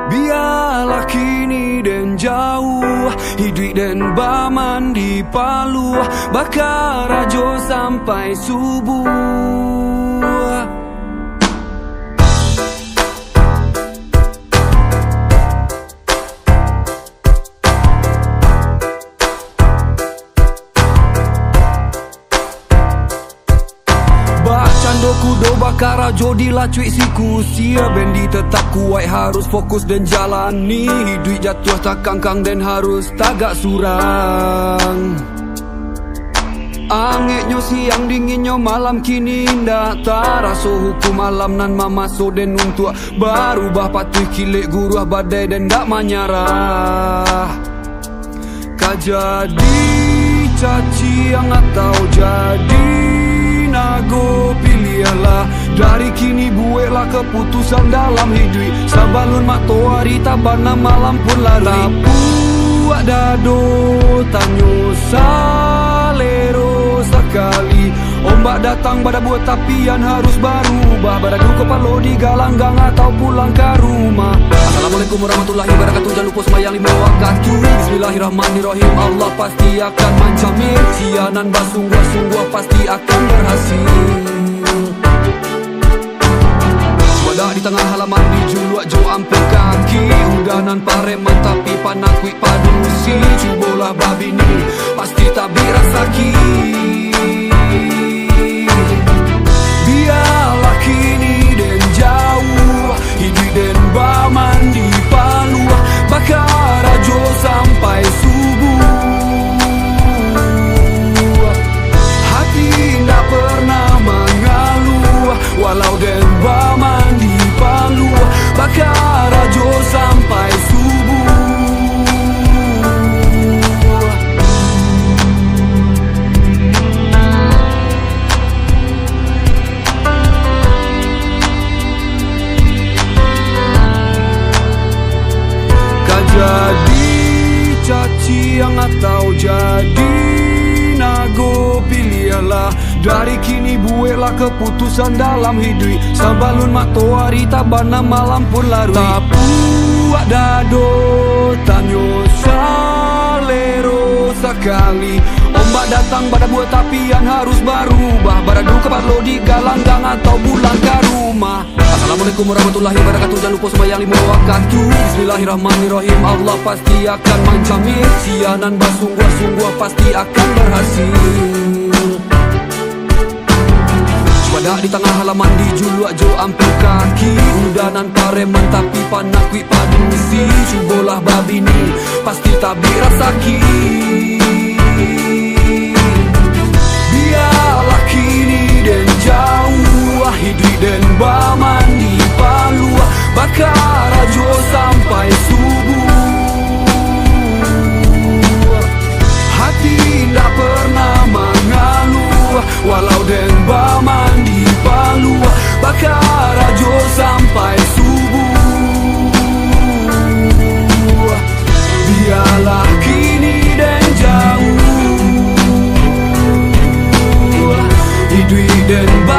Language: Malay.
Biarlah kini dan jauh, hidup dan baman di Palu, bakar rajo sampai subuh. Cando kudo bakar rajo dilacui siku sia. Bendi tetap kuat harus fokus dan jalani. Hidup jatuh tak kangkang dan harus tagak surang. Angeknyo siang dinginnya malam kini indah. Taraso hukum alam nan mamaso dan untuk berubah patuh kilik guruh badai dan dak menyerah. Kajadi caci yang atau jadi nago pilihlah. Dari kini buatlah keputusan dalam hidup. Sabalun matoari tabana malam pun lari. Tapu dado tanyo salero sekali. Ombak datang pada buat tapian harus berubah. Pada dulu kepala di galanggang atau pulang ke rumah. Assalamualaikum warahmatullahi wabarakatuh. Jangan lupa sembahyang 5 waktu. Bismillahirrahmanirrahim. Allah pasti akan menjamin. Sianan bersungguh-sungguh pasti akan berhasil. Wadah di tengah halaman dijuluak jo ampun kaki. Udanan pareman tapi panakwi padusi. Cubolah babi ni pasti tak birasaki. Biarlah kini dan jauh, hidup dan baman di Palu, bakar rajo sampai subuh. Hati tak pernah mengeluh, walau dan baman di Palu, bakar rajo sampai subuh. Jadi caci yang atau jadi nago pilihlah. Dari kini buatlah keputusan dalam hidup. Sabalun matoari tabana malam pun larui. Tapu dado tanyo salero sekali. Ombak datang pada buat tapian harus berubah. Baradu keparlo di galanggang atau pulang ke rumah. Assalamualaikum warahmatullahi wabarakatuh. Jangan lupa sembahyang 5 waktu. Bismillahirrahmanirrahim. Allah pasti akan menjamin. Sianan bersungguh-sungguh pasti akan berhasil. Wadah di tengah halaman dijuluak jo ampun kaki. Udanan pareman tapi panakwi padusi. Cubolah babi ni pasti tak birasaki. Biarlah kini dan jauh, hidup dan baman di Palu, bakar rajo sampai subuh. Hati tak pernah mengeluh, walau dan baman di Palu, bakar rajo sampai subuh. Biarlah kini dan jauh, hidup dan baman